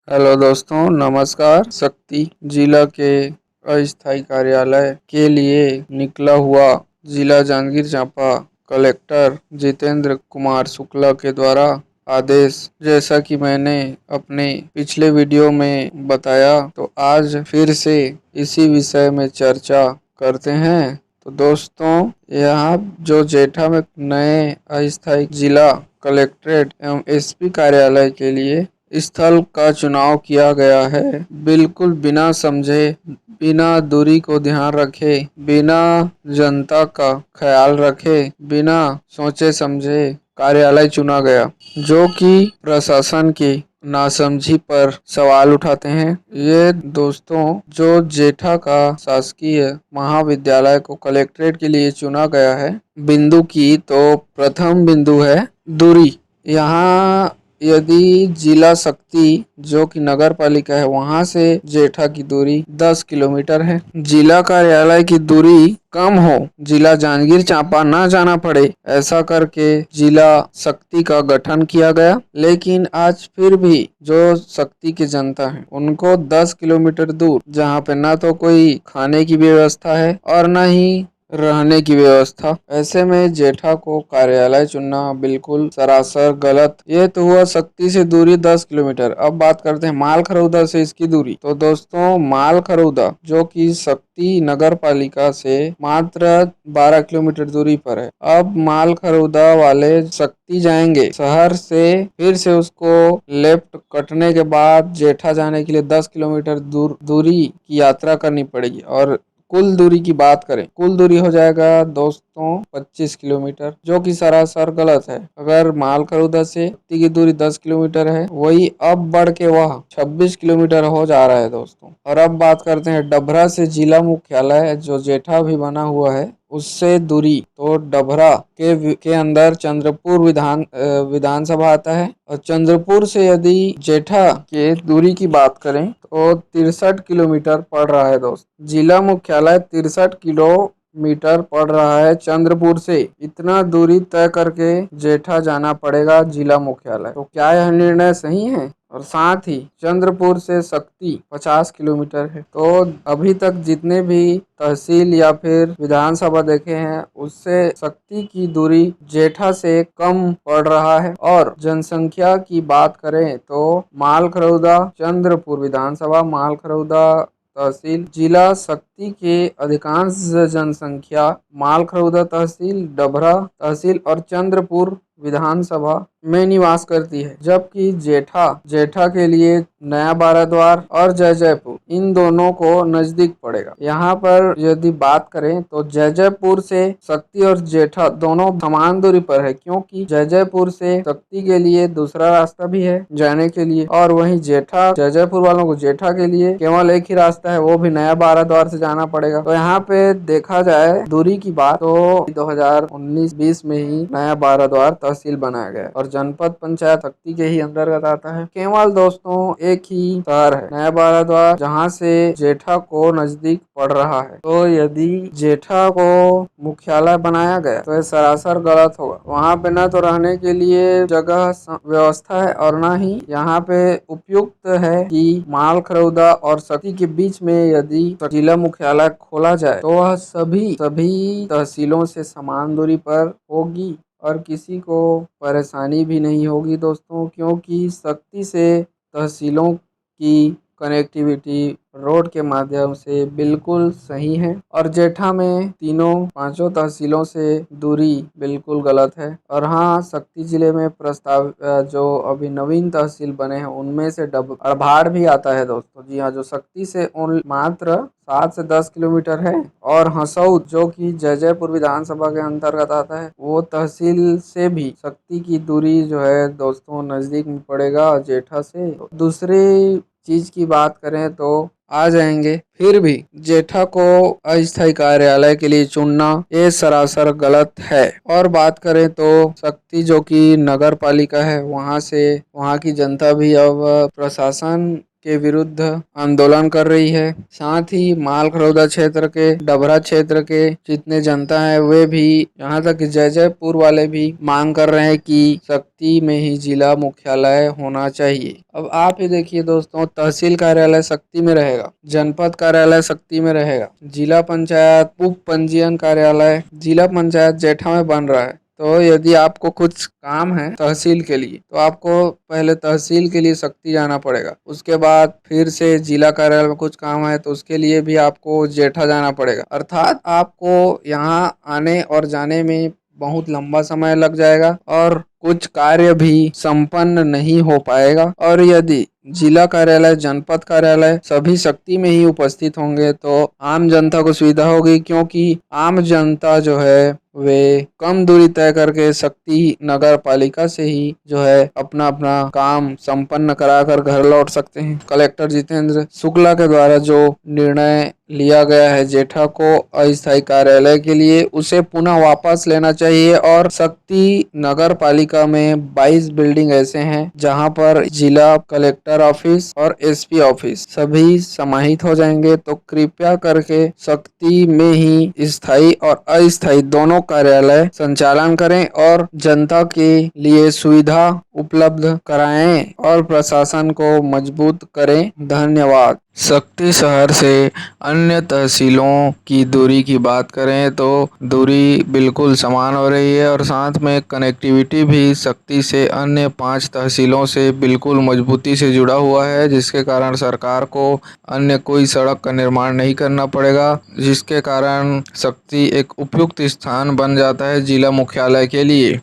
Hello दोस्तों, नमस्कार। शक्ति जिला के अस्थायी कार्यालय के लिए निकला हुआ जिला जांजगीर चांपा कलेक्टर जितेंद्र कुमार शुक्ला के द्वारा आदेश, जैसा कि मैंने अपने पिछले वीडियो में बताया, तो आज फिर से इसी विषय में चर्चा करते हैं। तो दोस्तों, यहाँ जो जेठा में नए अस्थायी जिला कलेक्ट्रेट एवं एसपी कार्यालय के लिए स्थल का चुनाव किया गया है। बिल्कुल बिना समझे, बिना दूरी को ध्यान रखे, बिना जनता का ख्याल रखे, बिना सोचे समझे कार्यालय चुना गया, जो कि प्रशासन की नासमझी पर सवाल उठाते हैं। ये दोस्तों, जो जेठा का शासकीय महाविद्यालय को कलेक्ट्रेट के लिए चुना गया है, बिंदु की तो प्रथम बिंदु है दूरी। यहाँ यदि जिला शक्ति जो कि नगर पालिका है, वहां से जेठा की दूरी 10 किलोमीटर है। जिला कार्यालय की दूरी कम हो, जिला जांजगीर चांपा ना जाना पड़े, ऐसा करके जिला शक्ति का गठन किया गया। लेकिन आज फिर भी जो शक्ति की जनता है, उनको 10 किलोमीटर दूर, जहाँ पे ना तो कोई खाने की व्यवस्था है और ना ही रहने की व्यवस्था, ऐसे में जेठा को कार्यालय चुनना बिल्कुल सरासर गलत। ये तो हुआ शक्ति से दूरी 10 किलोमीटर। अब बात करते हैं मालखरौदा से इसकी दूरी। तो दोस्तों, मालखरौदा जो कि शक्ति नगर पालिका से मात्र 12 किलोमीटर दूरी पर है। अब मालखरौदा वाले शक्ति जाएंगे शहर से, फिर से उसको लेफ्ट कटने के बाद जेठा जाने के लिए 10 किलोमीटर दूरी की यात्रा करनी पड़ेगी। और कुल दूरी की बात करें, कुल दूरी हो जाएगा दोस्तों 25 किलोमीटर, जो कि सरासर गलत है। अगर मालखरौदा से शक्ति की दूरी 10 किलोमीटर है, वही अब बढ़ के वह 26 किलोमीटर हो जा रहा है दोस्तों। और अब बात करते हैं डभरा से जिला मुख्यालय जो जेठा भी बना हुआ है, उससे दूरी। तो डभरा के अंदर चंद्रपुर विधानसभा आता है। और चंद्रपुर से यदि जेठा के दूरी की बात करें तो 63 किलोमीटर पड़ रहा है दोस्त। जिला मुख्यालय 63 किलोमीटर पड़ रहा है चंद्रपुर से। इतना दूरी तय करके जेठा जाना पड़ेगा जिला मुख्यालय। तो क्या यह निर्णय सही है? और साथ ही चंद्रपुर से शक्ति 50 किलोमीटर है। तो अभी तक जितने भी तहसील या फिर विधानसभा देखे हैं, उससे शक्ति की दूरी जेठा से कम पड़ रहा है। और जनसंख्या की बात करें तो मालखरौदा चंद्रपुर विधानसभा, मालखरौदा तहसील, जिला शक्ति के अधिकांश जनसंख्या मालखरौदा तहसील, डभरा तहसील और चंद्रपुर विधानसभा में निवास करती है। जबकि जेठा के लिए नया बाराद्वार और जयजयपुर, इन दोनों को नजदीक पड़ेगा। यहाँ पर यदि बात करें तो जयजयपुर से शक्ति और जेठा दोनों समान दूरी पर है, क्योंकि जयजयपुर से शक्ति के लिए दूसरा रास्ता भी है जाने के लिए, और वहीं जयजयपुर वालों को जेठा के लिए केवल एक ही रास्ता है, वो भी नया बाराद्वार से जाना पड़ेगा। तो यहाँ पे देखा जाए दूरी की बात, तो 2019-20 में ही नया बाराद्वार तहसील बनाया गया और जनपद पंचायत शक्ति के ही अंतर्गत आता है। केवल दोस्तों एक ही शहर है नया बाराद्वार, जहाँ से जेठा को नजदीक पड़ रहा है। तो यदि जेठा को मुख्यालय बनाया गया तो यह सरासर गलत होगा। वहाँ पे न तो रहने के लिए जगह व्यवस्था है और न ही यहाँ पे उपयुक्त है कि मालखरौदा और शक्ति के बीच में यदि जिला मुख्यालय खोला जाए तो वह सभी तहसीलों से समान दूरी पर होगी और किसी को परेशानी भी नहीं होगी दोस्तों, क्योंकि शक्ति से तहसीलों की कनेक्टिविटी रोड के माध्यम से बिल्कुल सही है। और जेठा में पांचों तहसीलों से दूरी बिल्कुल गलत है। और हाँ, शक्ति जिले में प्रस्ताव जो अभी नवीन तहसील बने हैं, उनमें से अड़भाड़ भी आता है दोस्तों। जी हाँ, जो शक्ति से मात्र 7 से 10 किलोमीटर है। और हसौद जो कि जयजयपुर विधानसभा के अंतर्गत आता है, वो तहसील से भी शक्ति की दूरी जो है दोस्तों नजदीक में पड़ेगा जेठा से। दूसरी चीज की बात करें तो आ जाएंगे, फिर भी जेठा को अस्थायी कार्यालय के लिए चुनना ये सरासर गलत है। और बात करें तो शक्ति जो कि नगर पालिका है, वहां की जनता भी अब प्रशासन के विरुद्ध आंदोलन कर रही है। साथ ही मालखरौदा क्षेत्र के, डभरा क्षेत्र के जितने जनता है वे भी, यहाँ तक कि जयपुर वाले भी मांग कर रहे हैं कि शक्ति में ही जिला मुख्यालय होना चाहिए। अब आप ही देखिए दोस्तों, तहसील कार्यालय शक्ति में रहेगा, जनपद कार्यालय शक्ति में रहेगा, जिला पंचायत उप पंजीयन कार्यालय जिला पंचायत जेठा में बन रहा है। तो यदि आपको कुछ काम है तहसील के लिए तो आपको पहले तहसील के लिए शक्ति जाना पड़ेगा, उसके बाद फिर से जिला कार्यालय में कुछ काम है तो उसके लिए भी आपको जेठा जाना पड़ेगा। अर्थात आपको यहाँ आने और जाने में बहुत लंबा समय लग जाएगा और कुछ कार्य भी संपन्न नहीं हो पाएगा। और यदि जिला कार्यालय, जनपद कार्यालय सभी शक्ति में ही उपस्थित होंगे तो आम जनता को सुविधा होगी, क्योंकि आम जनता जो है वे कम दूरी तय करके शक्ति नगर पालिका से ही जो है अपना अपना काम संपन्न कराकर घर लौट सकते हैं। कलेक्टर जितेंद्र शुक्ला के द्वारा जो निर्णय लिया गया है जेठा को अस्थायी कार्यालय के लिए, उसे पुनः वापस लेना चाहिए और शक्ति नगर पालिका में 22 बिल्डिंग ऐसे हैं जहां पर जिला कलेक्टर ऑफिस और एसपी ऑफिस सभी समाहित हो जाएंगे। तो कृपया करके शक्ति में ही स्थायी और अस्थायी दोनों कार्यालय संचालन करें और जनता के लिए सुविधा उपलब्ध कराएं और प्रशासन को मजबूत करें। धन्यवाद। शक्ति शहर से अन्य तहसीलों की दूरी की बात करें तो दूरी बिल्कुल समान हो रही है और साथ में कनेक्टिविटी भी शक्ति से अन्य 5 तहसीलों से बिल्कुल मजबूती से जुड़ा हुआ है, जिसके कारण सरकार को अन्य कोई सड़क का निर्माण नहीं करना पड़ेगा, जिसके कारण शक्ति एक उपयुक्त स्थान बन जाता है जिला मुख्यालय के लिए।